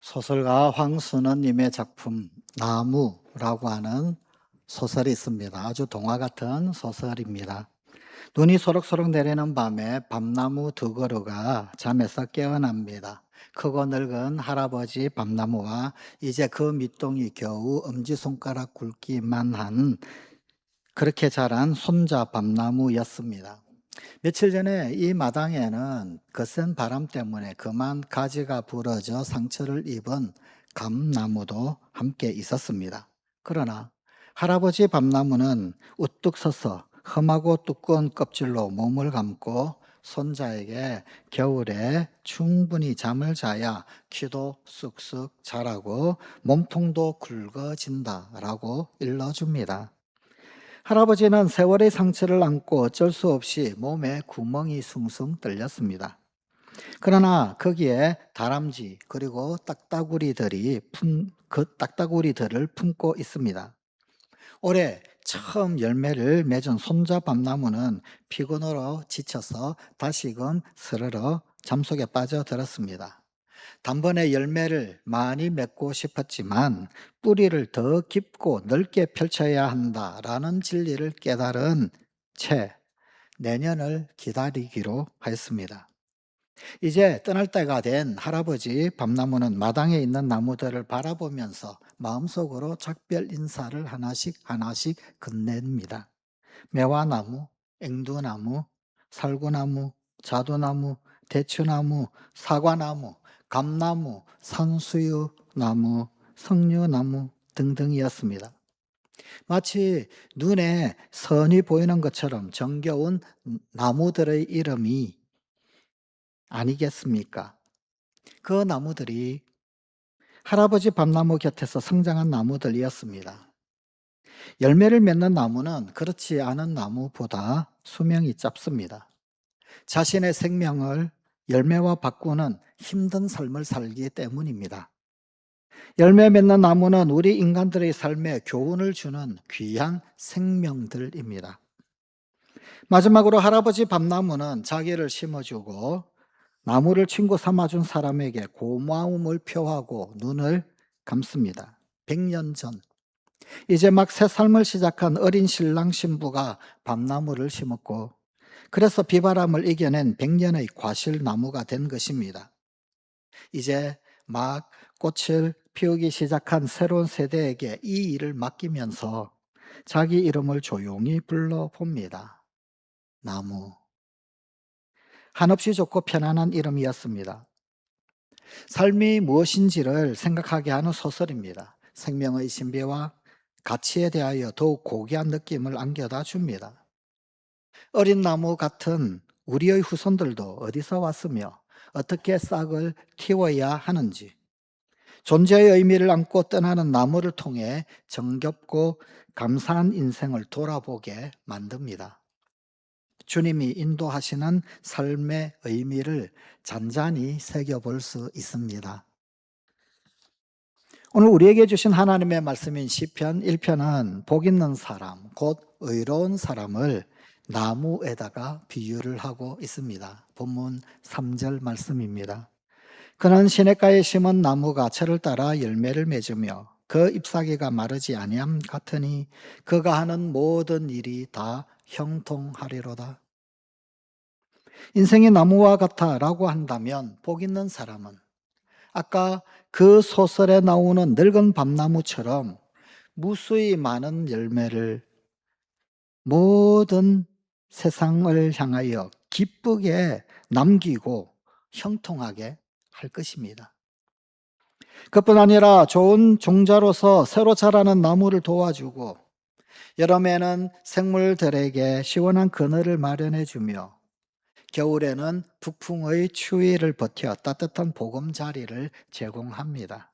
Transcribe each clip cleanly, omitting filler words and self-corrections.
소설가 황순원님의 작품 나무라고 하는 소설이 있습니다. 아주 동화 같은 소설입니다. 눈이 소록소록 내리는 밤에 밤나무 두 그루가 잠에서 깨어납니다. 크고 늙은 할아버지 밤나무와 이제 그 밑동이 겨우 엄지손가락 굵기만 한 그렇게 자란 손자 밤나무였습니다. 며칠 전에 이 마당에는 거센 바람 때문에 그만 가지가 부러져 상처를 입은 감나무도 함께 있었습니다. 그러나 할아버지 밤나무는 우뚝 서서 험하고 두꺼운 껍질로 몸을 감고 손자에게 겨울에 충분히 잠을 자야 키도 쑥쑥 자라고 몸통도 굵어진다라고 일러줍니다. 할아버지는 세월의 상처를 안고 어쩔 수 없이 몸에 구멍이 숭숭 뚫렸습니다. 그러나 거기에 다람쥐 그리고 그 딱따구리들을 품고 있습니다. 올해 처음 열매를 맺은 손자 밤나무는 피곤으로 지쳐서 다시금 스르르 잠속에 빠져들었습니다. 단번에 열매를 많이 맺고 싶었지만 뿌리를 더 깊고 넓게 펼쳐야 한다라는 진리를 깨달은 채 내년을 기다리기로 하였습니다. 이제 떠날 때가 된 할아버지 밤나무는 마당에 있는 나무들을 바라보면서 마음속으로 작별 인사를 하나씩 건넵니다. 매화나무, 앵두나무, 살구나무, 자두나무, 대추나무, 사과나무, 감나무, 산수유나무, 석류나무 등등이었습니다. 마치 눈에 선이 보이는 것처럼 정겨운 나무들의 이름이 아니겠습니까? 그 나무들이 할아버지 밤나무 곁에서 성장한 나무들이었습니다. 열매를 맺는 나무는 그렇지 않은 나무보다 수명이 짧습니다. 자신의 생명을 열매와 바꾸는 힘든 삶을 살기 때문입니다. 열매 맺는 나무는 우리 인간들의 삶에 교훈을 주는 귀한 생명들입니다. 마지막으로 할아버지 밤나무는 자기를 심어주고 나무를 친구 삼아준 사람에게 고마움을 표하고 눈을 감습니다. 100년 전 이제 막 새 삶을 시작한 어린 신랑 신부가 밤나무를 심었고 그래서 비바람을 이겨낸 100년의 과실나무가 된 것입니다. 이제 막 꽃을 피우기 시작한 새로운 세대에게 이 일을 맡기면서 자기 이름을 조용히 불러봅니다. 나무. 한없이 좋고 편안한 이름이었습니다. 삶이 무엇인지를 생각하게 하는 소설입니다. 생명의 신비와 가치에 대하여 더욱 고귀한 느낌을 안겨다 줍니다. 어린 나무 같은 우리의 후손들도 어디서 왔으며 어떻게 싹을 틔워야 하는지 존재의 의미를 안고 떠나는 나무를 통해 정겹고 감사한 인생을 돌아보게 만듭니다. 주님이 인도하시는 삶의 의미를 잔잔히 새겨볼 수 있습니다. 오늘 우리에게 주신 하나님의 말씀인 시편 1편은 복 있는 사람, 곧 의로운 사람을 나무에다가 비유를 하고 있습니다. 본문 3절 말씀입니다. 그는 시냇가에 심은 나무가 철을 따라 열매를 맺으며 그 잎사귀가 마르지 아니함 같으니 그가 하는 모든 일이 다 형통하리로다. 인생이 나무와 같아라고 한다면 복 있는 사람은 아까 그 소설에 나오는 늙은 밤나무처럼 무수히 많은 열매를 모든 세상을 향하여 기쁘게 남기고 형통하게 할 것입니다. 그뿐 아니라 좋은 종자로서 새로 자라는 나무를 도와주고 여름에는 생물들에게 시원한 그늘을 마련해 주며 겨울에는 북풍의 추위를 버텨 따뜻한 보금자리를 제공합니다.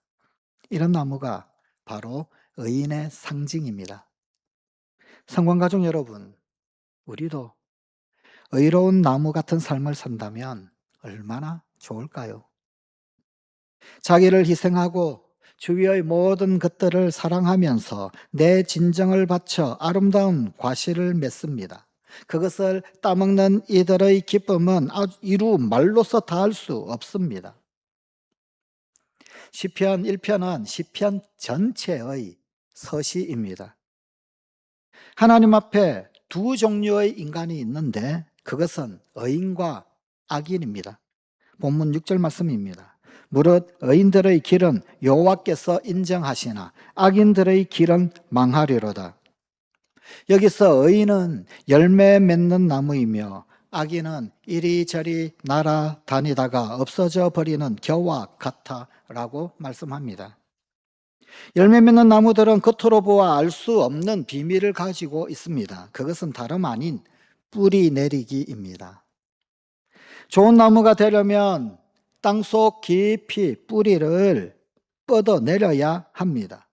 이런 나무가 바로 의인의 상징입니다. 성관가족 여러분, 우리도 의로운 나무 같은 삶을 산다면 얼마나 좋을까요? 자기를 희생하고 주위의 모든 것들을 사랑하면서 내 진정을 바쳐 아름다운 과실을 맺습니다. 그것을 따먹는 이들의 기쁨은 이루 말로서 다할 수 없습니다. 시편 1편은 시편 전체의 서시입니다. 하나님 앞에 두 종류의 인간이 있는데 그것은 의인과 악인입니다. 본문 6절 말씀입니다. 무릇 의인들의 길은 여호와께서 인정하시나 악인들의 길은 망하리로다. 여기서 의인은 열매 맺는 나무이며 악인은 이리저리 날아다니다가 없어져 버리는 겨와 같아 라고 말씀합니다. 열매 맺는 나무들은 겉으로 보아 알 수 없는 비밀을 가지고 있습니다. 그것은 다름 아닌 뿌리 내리기입니다. 좋은 나무가 되려면 땅속 깊이 뿌리를 뻗어내려야 합니다.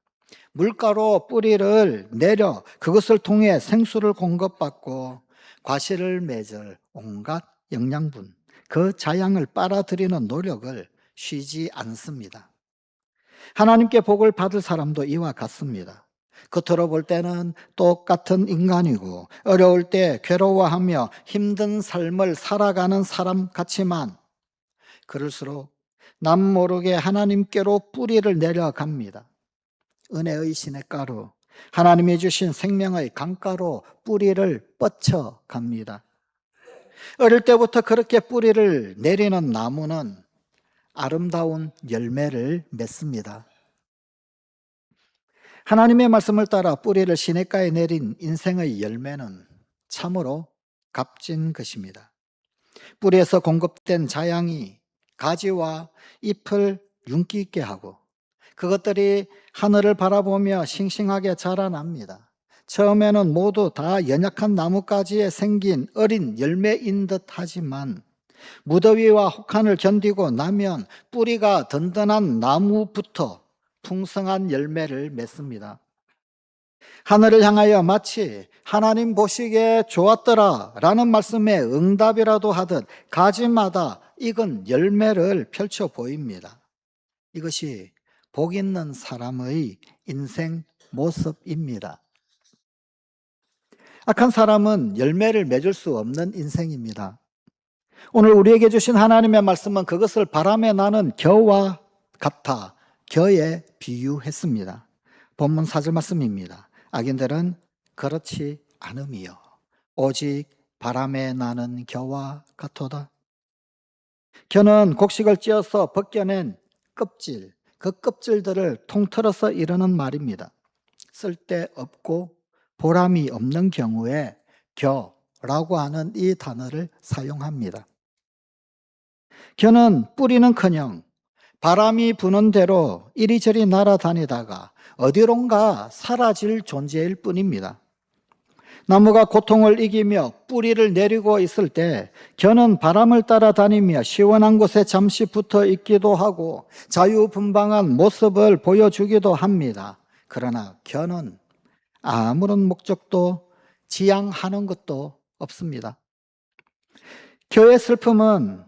물가로 뿌리를 내려 그것을 통해 생수를 공급받고 과실을 맺을 온갖 영양분, 그 자양을 빨아들이는 노력을 쉬지 않습니다. 하나님께 복을 받을 사람도 이와 같습니다. 겉으로 볼 때는 똑같은 인간이고 어려울 때 괴로워하며 힘든 삶을 살아가는 사람 같지만 그럴수록 남 모르게 하나님께로 뿌리를 내려갑니다. 은혜의 시냇가로 하나님이 주신 생명의 강가로 뿌리를 뻗쳐갑니다. 어릴 때부터 그렇게 뿌리를 내리는 나무는 아름다운 열매를 맺습니다. 하나님의 말씀을 따라 뿌리를 시냇가에 내린 인생의 열매는 참으로 값진 것입니다. 뿌리에서 공급된 자양이 가지와 잎을 윤기 있게 하고 그것들이 하늘을 바라보며 싱싱하게 자라납니다. 처음에는 모두 다 연약한 나뭇가지에 생긴 어린 열매인 듯 하지만 무더위와 혹한을 견디고 나면 뿌리가 든든한 나무부터 풍성한 열매를 맺습니다. 하늘을 향하여 마치 하나님 보시기에 좋았더라 라는 말씀에 응답이라도 하듯 가지마다 익은 열매를 펼쳐 보입니다. 이것이 복 있는 사람의 인생 모습입니다. 악한 사람은 열매를 맺을 수 없는 인생입니다. 오늘 우리에게 주신 하나님의 말씀은 그것을 바람에 나는 겨와 같아 겨에 비유했습니다. 본문 4절 말씀입니다. 악인들은 그렇지 않음이요 오직 바람에 나는 겨와 같도다. 겨는 곡식을 찧어서 벗겨낸 껍질, 그 껍질들을 통틀어서 이르는 말입니다. 쓸데없고 보람이 없는 경우에 겨라고 하는 이 단어를 사용합니다. 겨는 뿌리는커녕 바람이 부는 대로 이리저리 날아다니다가 어디론가 사라질 존재일 뿐입니다. 나무가 고통을 이기며 뿌리를 내리고 있을 때 겨는 바람을 따라다니며 시원한 곳에 잠시 붙어 있기도 하고 자유분방한 모습을 보여주기도 합니다. 그러나 겨는 아무런 목적도 지향하는 것도 없습니다. 겨의 슬픔은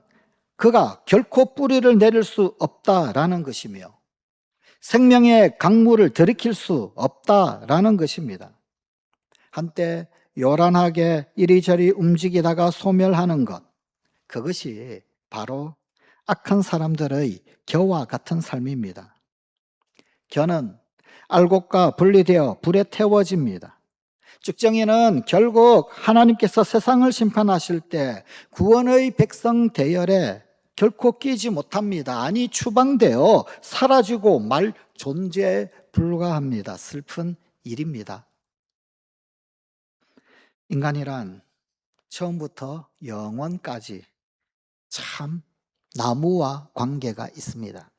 그가 결코 뿌리를 내릴 수 없다라는 것이며 생명의 강물을 들이킬 수 없다라는 것입니다. 한때 요란하게 이리저리 움직이다가 소멸하는 것, 그것이 바로 악한 사람들의 겨와 같은 삶입니다. 겨는 알곡과 분리되어 불에 태워집니다. 쭉정이는 결국 하나님께서 세상을 심판하실 때 구원의 백성 대열에 결코 끼지 못합니다. 아니 추방되어 사라지고 말 존재에 불과합니다. 슬픈 일입니다. 인간이란 처음부터 영원까지 참 나무와 관계가 있습니다.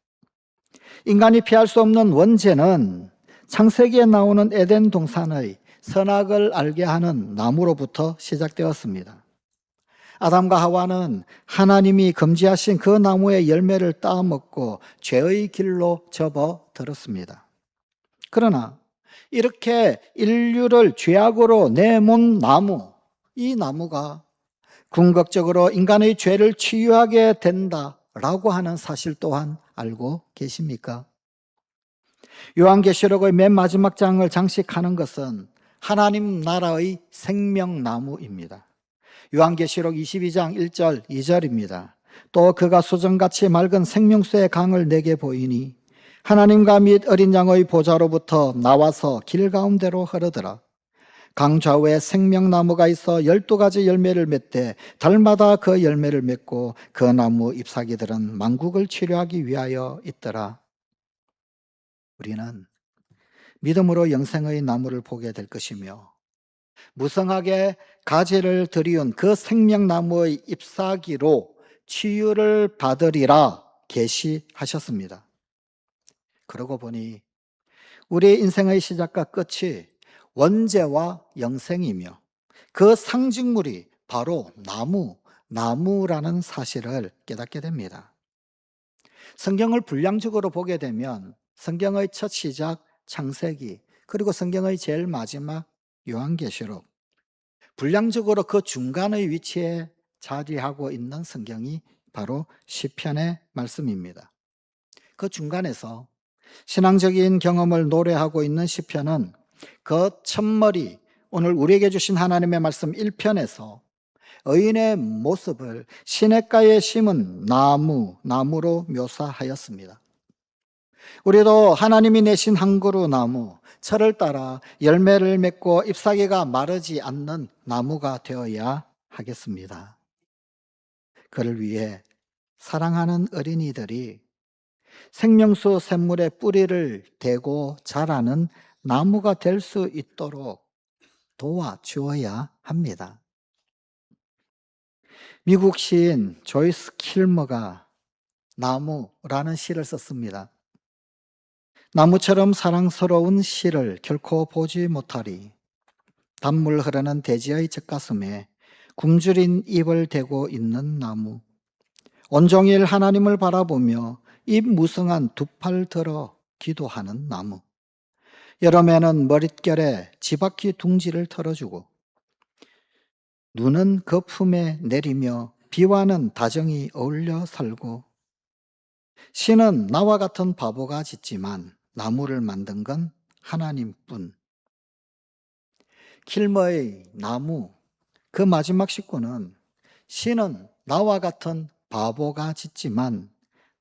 인간이 피할 수 없는 원죄는 창세기에 나오는 에덴 동산의 선악을 알게 하는 나무로부터 시작되었습니다. 아담과 하와는 하나님이 금지하신 그 나무의 열매를 따먹고 죄의 길로 접어들었습니다. 그러나 이렇게 인류를 죄악으로 내몬 나무, 이 나무가 궁극적으로 인간의 죄를 치유하게 된다라고 하는 사실 또한 알고 계십니까? 요한계시록의 맨 마지막 장을 장식하는 것은 하나님 나라의 생명나무입니다. 요한계시록 22장 1절 2절입니다. 또 그가 수정같이 맑은 생명수의 강을 내게 보이니 하나님과 및 어린 양의 보좌로부터 나와서 길 가운데로 흐르더라. 강 좌우에 생명나무가 있어 12가지 열매를 맺되 달마다 그 열매를 맺고 그 나무 잎사귀들은 만국을 치료하기 위하여 있더라. 우리는 믿음으로 영생의 나무를 보게 될 것이며 무성하게 가지를 들이운 그 생명나무의 잎사귀로 치유를 받으리라 계시하셨습니다. 그러고 보니 우리의 인생의 시작과 끝이 원죄와 영생이며 그 상징물이 바로 나무라는 사실을 깨닫게 됩니다. 성경을 분량적으로 보게 되면 성경의 첫 시작 창세기, 그리고 성경의 제일 마지막 요한계시록, 분량적으로 그 중간의 위치에 자리하고 있는 성경이 바로 시편의 말씀입니다. 그 중간에서 신앙적인 경험을 노래하고 있는 시편은 그 첫머리, 오늘 우리에게 주신 하나님의 말씀 1편에서 의인의 모습을 시냇가에 심은 나무로 묘사하였습니다. 우리도 하나님이 내신 한 그루 나무, 철을 따라 열매를 맺고 잎사귀가 마르지 않는 나무가 되어야 하겠습니다. 그를 위해 사랑하는 어린이들이 생명수 샘물에 뿌리를 대고 자라는 나무가 될 수 있도록 도와주어야 합니다. 미국 시인 조이스 킬머가 나무라는 시를 썼습니다. 나무처럼 사랑스러운 시를 결코 보지 못하리. 단물 흐르는 대지의 젖가슴에 굶주린 입을 대고 있는 나무. 온종일 하나님을 바라보며 입 무성한 두 팔 들어 기도하는 나무. 여름에는 머릿결에 지바퀴 둥지를 털어주고 눈은 그 품에 내리며 비와는 다정히 어울려 살고 신은 나와 같은 바보가 짓지만 나무를 만든 건 하나님뿐. 킬머의 나무, 그 마지막 식구는 신은 나와 같은 바보가 짓지만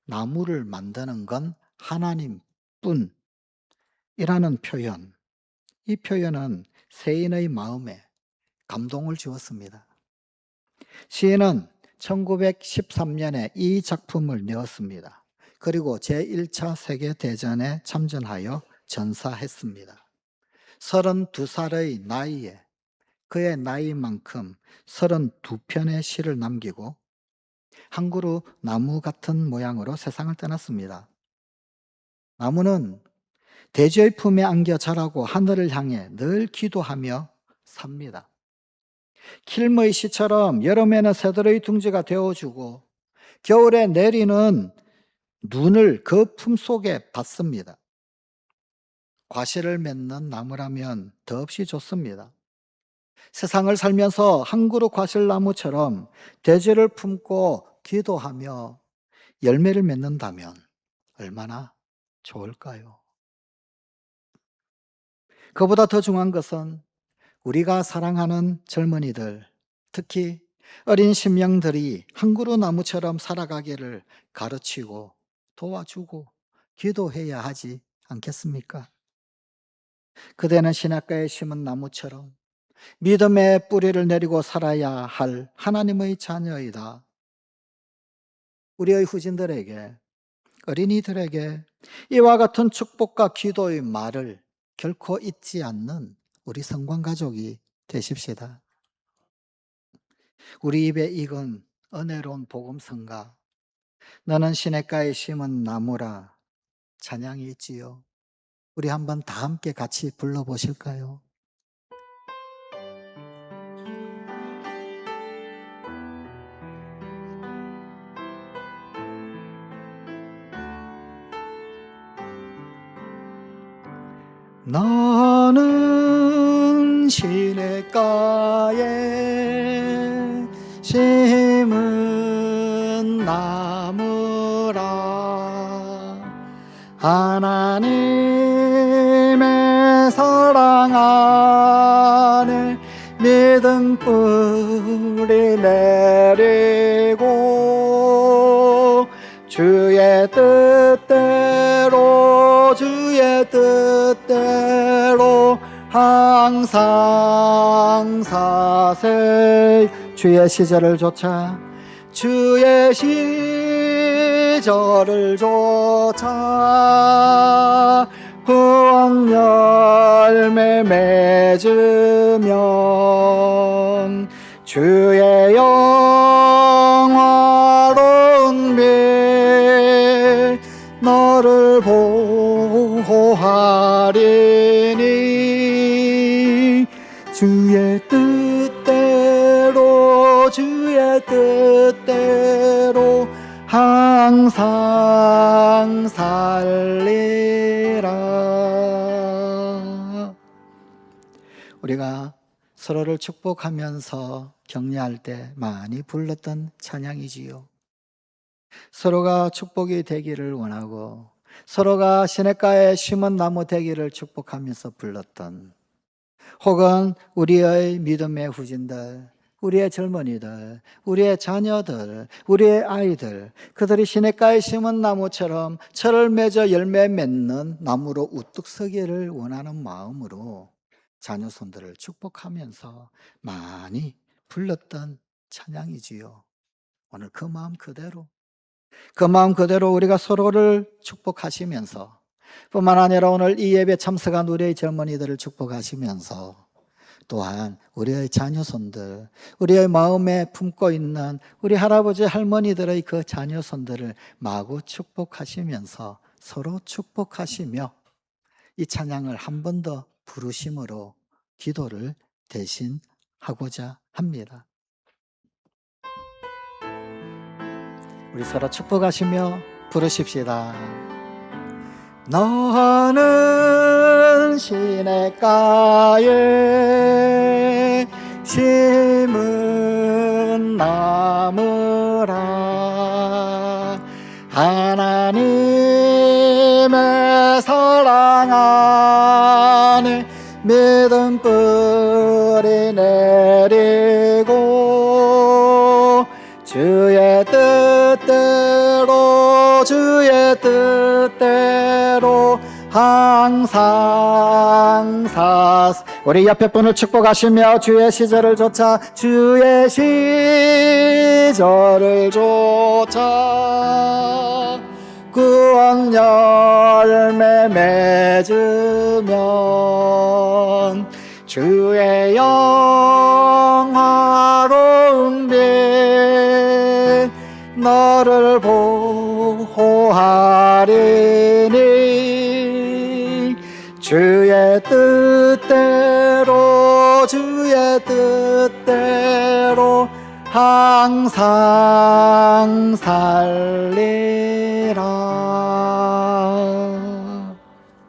나무를 만드는 건 하나님뿐 이라는 표현. 이 표현은 세인의 마음에 감동을 주었습니다. 시인은 1913년에 이 작품을 내었습니다. 그리고 제1차 세계대전에 참전하여 전사했습니다. 32살의 나이에 그의 나이만큼 32편의 시를 남기고 한 그루 나무 같은 모양으로 세상을 떠났습니다. 나무는 대지의 품에 안겨 자라고 하늘을 향해 늘 기도하며 삽니다. 킬머의 시처럼 여름에는 새들의 둥지가 되어주고 겨울에 내리는 눈을 그 품속에 받습니다. 과실을 맺는 나무라면 더없이 좋습니다. 세상을 살면서 한 그루 과실나무처럼 대지를 품고 기도하며 열매를 맺는다면 얼마나 좋을까요? 그보다 더 중요한 것은 우리가 사랑하는 젊은이들, 특히 어린 심령들이 한 그루 나무처럼 살아가기를 가르치고 도와주고 기도해야 하지 않겠습니까? 그대는 시냇가에 심은 나무처럼 믿음의 뿌리를 내리고 살아야 할 하나님의 자녀이다. 우리의 후진들에게, 어린이들에게 이와 같은 축복과 기도의 말을 결코 잊지 않는 우리 성관가족이 되십시다. 우리 입에 익은 은혜로운 복음성가, 너는 시냇가에 심은 나무라 찬양이 있지요. 우리 한번 다 함께 같이 불러보실까요? 나는 시냇가에 심은 나무라 하나님의 사랑 안에 믿음 뿌리 내리고 주의 뜻대로 뜻대로 항상 사세. 주의 시절을 좇아 주의 시절을 좇아 구원 열매 맺으면 주의 영화로운 빛 너를 보호하리니 주의 뜻대로 항상 살리라. 우리가 서로를 축복하면서 격려할 때 많이 불렀던 찬양이지요. 서로가 축복이 되기를 원하고 서로가 시냇가에 심은 나무 되기를 축복하면서 불렀던, 혹은 우리의 믿음의 후진들, 우리의 젊은이들, 우리의 자녀들, 우리의 아이들, 그들이 시냇가에 심은 나무처럼 철을 맺어 열매 맺는 나무로 우뚝 서기를 원하는 마음으로 자녀손들을 축복하면서 많이 불렀던 찬양이지요. 오늘 그 마음 그대로 우리가 서로를 축복하시면서, 뿐만 아니라 오늘 이 예배 참석한 우리의 젊은이들을 축복하시면서, 또한 우리의 자녀손들, 우리의 마음에 품고 있는 우리 할아버지 할머니들의 그 자녀손들을 마구 축복하시면서 서로 축복하시며 이 찬양을 한 번 더 부르심으로 기도를 대신하고자 합니다. 우리 서로 축복하시며 부르십시다. 너는 시냇가에 심은 나무라 하나님의 사랑 안에 믿음 뿌리 내리고 주의 뜻대로 항상 우리 옆에 분을 축복하시며 주의 시절을 좇아 주의 시절을 좇아 구원 열매 맺으면 주의 영화로운 빛 너를 보호하리니 주의 뜻대로 항상 살리